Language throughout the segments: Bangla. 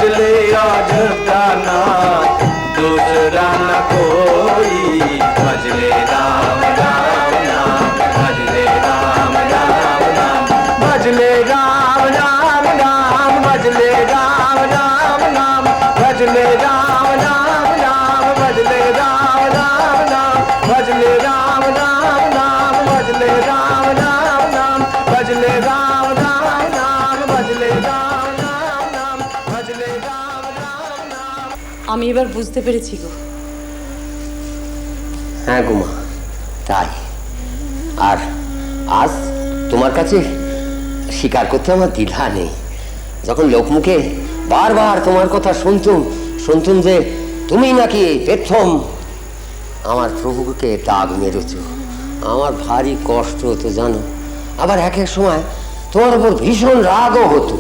भजले अयोध्या नाथ दूसरा न कोई, भजले राम राम नाम, भजले राम राम नाम, भजले राम राम नाम, भजले राम राम नाम, भजले राम राम नाम, भजले राम राम नाम, भजले राम राम नाम, भजले राम राम नाम, भजले राम राम नाम, भजले राम राम नाम, भजले राम राम नाम। আমি এবার বুঝতে পেরেছি গো। হ্যাঁ গো মা, তাই। আর আজ তোমার কাছে স্বীকার করতে আমার দ্বিধা নেই। যখন লোকমুখে বারবার তোমার কথা শুনতুম যে তুমি নাকি প্রথম আমার প্রভুকে দাগ মেরেছ, আমার ভারী কষ্ট হতো জানো। আবার এক এক সময় তোমার উপর ভীষণ রাগও হতো।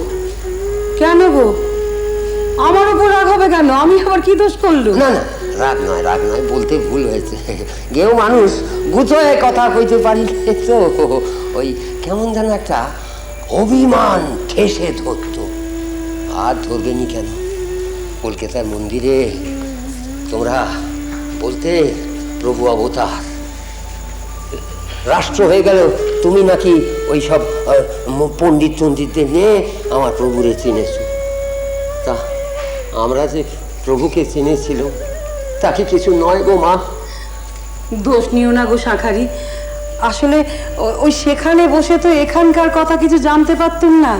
কেন গো, আমার উপর রাগ হবে কেন? আমি আবার কি দোষ করলুম? না না, রাগ নয়, বলতে ভুল হয়েছে। কেউ মানুষ গুছোয় কথা কইতে পারিলে তো ওই কেমন যেন একটা অভিমান ঠেসে ধরত। আর ধরবেনি কেন? কলকাতার মন্দিরে তোমরা বলতে প্রভু অবতার, রাষ্ট্র হয়ে গেল তুমি নাকি ওই সব পণ্ডিতদের নিয়ে আমার প্রভুরে চিনেছ। তা আমরা যে প্রভুকে চিনেছিল তাকে কিছু নয় গো মা। দোষ নিও না গো শাঁখারি, আসলে ওই সেখানে বসে তো এখানকার কথা কিছু জানতে পারতুম না।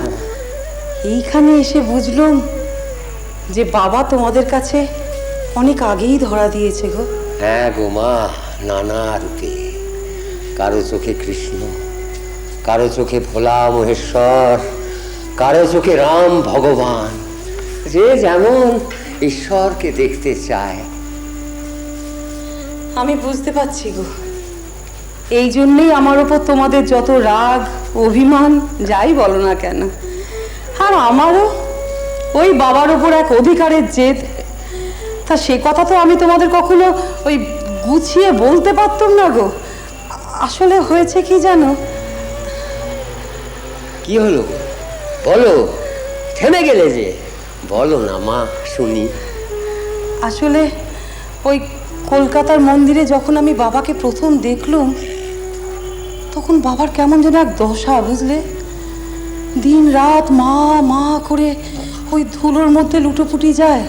এইখানে এসে বুঝলাম যে বাবা তোমাদের কাছে অনেক আগেই ধরা দিয়েছে গো। হ্যাঁ গো মা, নানা রূপে, কারো চোখে কৃষ্ণ, কারো চোখে ভোলা মহেশ্বর, কারো চোখে রাম ভগবান, যে যেমন ঈশ্বরকে দেখতে চায়। আমি বুঝতে পারছি গো, এই জন্যেই আমার ওপর তোমাদের যত রাগ অভিমান যাই বলো না কেন। আর আমারও ওই বাবার ওপর এক অধিকারের জেদ। তা সে কথা তো আমি তোমাদের কখনো ওই গুছিয়ে বলতে পারতাম না গো। আসলে হয়েছে কি জানো? কি হলো বলো, থেমে গেলে যে? বলো না মা, শুনি। আসলে ওই কলকাতার মন্দিরে যখন আমি বাবাকে প্রথম দেখলুম, তখন বাবার কেমন যেন এক দশা, বুঝলে? দিন রাত মা মা করে ওই ধুলোর মধ্যে লুটোপুটি যায়।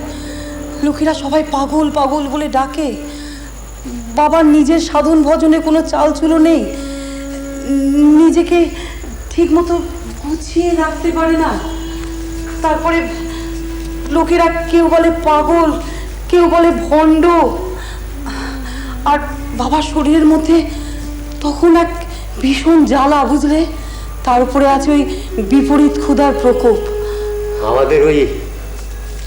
লোকেরা সবাই পাগল পাগল বলে ডাকে। বাবার নিজের সাধন ভজনে কোনো চালচুলো নেই, নিজেকে ঠিক মতো গুছিয়ে রাখতে পারে না। তারপরে লোকেরা কেউ বলে পাগল, কেউ বলে ভণ্ড। আর বাবার শরীরের মধ্যে তখন এক ভীষণ জ্বালা, বুঝলে? তার উপরে আছে ওই বিপরীত ক্ষুধার প্রকোপ। আমাদের ওই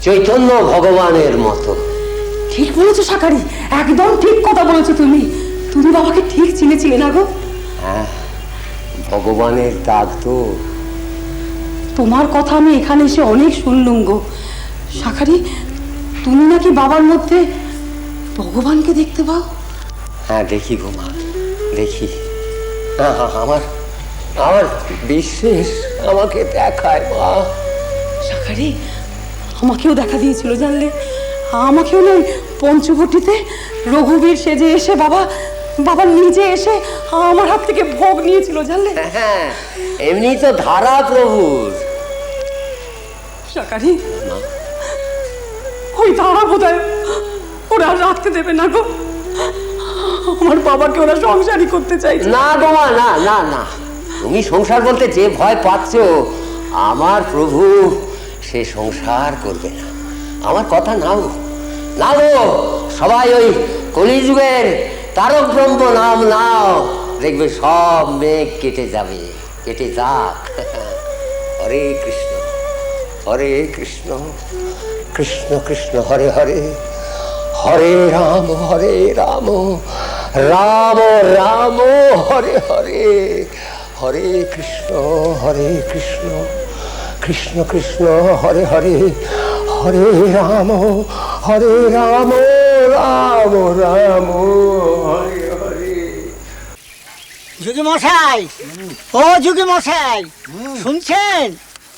চৈতন্য ভগবানের মতো। ঠিক বলেছো শাঁখারি, একদম ঠিক কথা বলেছো তুমি। তুমি বাবাকে ঠিক চিনেছিলে না গো? হ্যাঁ, ভগবানের দাগ তো। তোমার কথা আমি এখানে এসে অনেক শুনলুম গো শাঁখারি। তুমি নাকি বাবার মধ্যে ভগবানকে দেখতে পাও? হ্যাঁ দেখি গো মা, দেখি। আমার বিশ্বাস আমাকে দেখায় মা। শাঁখারি, আমাকেও দেখা দিয়েছিল জানলে। আমাকেও না পঞ্চবটিতে রঘুবীর সেজে এসে বাবা নিজে এসে আমার হাত থেকে ভোগ নিয়েছিল জানলে। হ্যাঁ, এমনি তো ধারা প্রভুর। শাঁখারি, ওই ধারা বোধহয় ওরা রাখতে দেবে না গো। আমার বাবাকে ওরা সংসারই করতে চাইছে না গো মা, না না না, তুমি সংসার বলতে যে ভয় পাচ্ছ, আমার প্রভু সে সংসার করবে না। আমার কথা নাও না গো, সবাই ওই কলিযুগের তারক ব্রহ্ম নাম নাও, দেখবে সব মেঘ কেটে যাবে, কেটে যাক। হরে কৃষ্ণ, হরে কৃষ্ণ, কৃষ্ণ কৃষ্ণ হরে হরে, হরে রাম, রাম রাম হরে হরে, হরে কৃষ্ণ, কৃষ্ণ কৃষ্ণ হরে হরে, হরে রাম, রাম রাম হরে হরে। যুগী মশাই, ও যুগী মশাই, শুনছেন?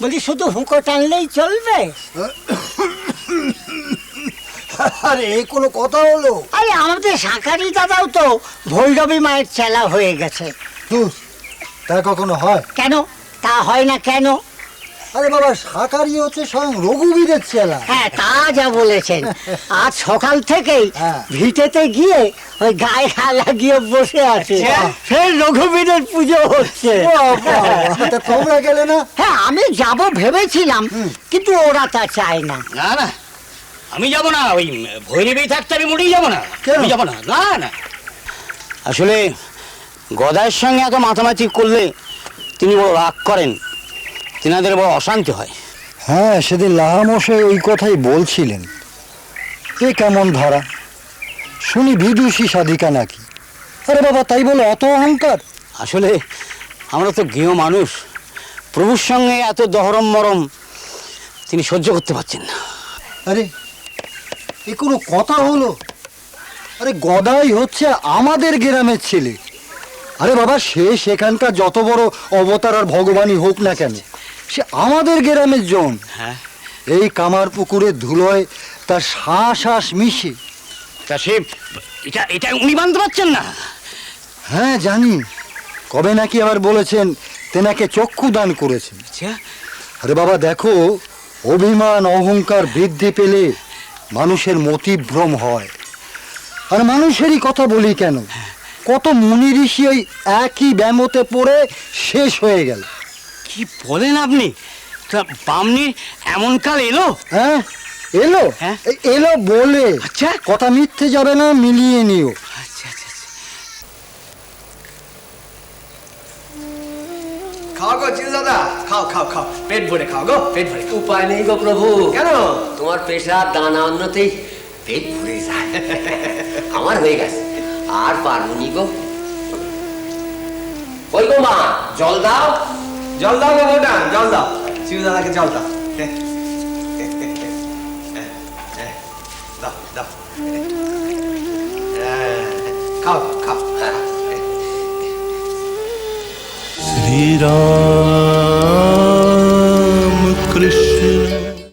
বলি শুধু হুঁকো টানলেই চলবে? আরে এই কোনো কথা হলো? আরে আমাদের শাকারি দাদাও তো ভৈরবী মায়ের চেলা হয়ে গেছে। ধুস, তা কখনো হয়? কেন তা হয় না কেন? আরে বাবা, শাকারি হচ্ছে স্বয়ং রঘুবীরের চেলা। হ্যাঁ তা যা বলেছেন। আজ সকাল থেকেই হ্যাঁ। ভিটেতে গিয়ে ওই গায়ে হাত লাগিয়ে বসে আছে। সেই রঘুবীরের পুজো হচ্ছে। বাহ, বাহ, বাহ, তা তোমরা গেলে না? হ্যাঁ আমি যাব ভেবেছিলাম, কিন্তু ওরা তা চায় না। না না, আমি যাব না। ওই ভৈরবী থাকতে আমি মোটেই যাব না। কেন? আমি যাব না, না না। আসলে গদায়ের সঙ্গে এত মাতামাতি করলে তিনি বড় রাগ করেন, তিনাদের বড় অশান্তি হয়। হ্যাঁ, সেদিন লাহামশাই ওই কথাই বলছিলেন। এ কেমন ধারা শুনি, বিদুষী সাধিকা নাকি? আরে বাবা, তাই বলে অত অহংকার? আসলে আমরা তো গৃহ মানুষ, প্রভুর সঙ্গে এত দহরম মরম তিনি সহ্য করতে পারছেন না। আরে এ কোনো কথা হলো? আরে গদাই হচ্ছে আমাদের গ্রামের ছেলে। আরে বাবা, সে সেখানকার যত বড় অবতার আর ভগবানই হোক না কেন, সে আমাদের গ্রামের জন। হ্যাঁ, এই কামার পুকুরের ধুলোয় তার শ্বাস মিশে। তা সে এটা এটা উনি মানতে পারছেন না? হ্যাঁ জানি, কবে নাকি আবার বলেছেন তেনাকে চক্ষু দান করেছেন। আচ্ছা, আরে বাবা দেখো, অভিমান অহংকার বৃদ্ধি পেলে মানুষের মতিভ্রম হয়। আর মানুষেরই কথা বলি কেন, কত মুনি ঋষি ওই একই ব্যামোতে পড়ে শেষ হয়ে গেল। কি বলেন আপনি? তা বামনির এমন কাল এলো? হ্যাঁ এলো, হ্যাঁ? এলো বলে আচ্ছা। কথা মিথ্যে যাবে না, মিলিয়ে নিও। আচ্ছা আচ্ছা আচ্ছা। খাও গো চিল দাদা, খাও খাও খাও, পেট ভরে খাও গো, পেট ভরে খাও। উপায় নেই গো প্রভু। কেন? তোমার পেশার দানা অন্নতেই পেট ভরে যায়। আমার হয়ে গেছে, আর পারবনি গো। ওই গো মা, জল দাও। জল দাও গো বউটা, জল দাও, চিল দাদাকে জল দাও। দাও দাও, খাও খাও। শ্রীরাম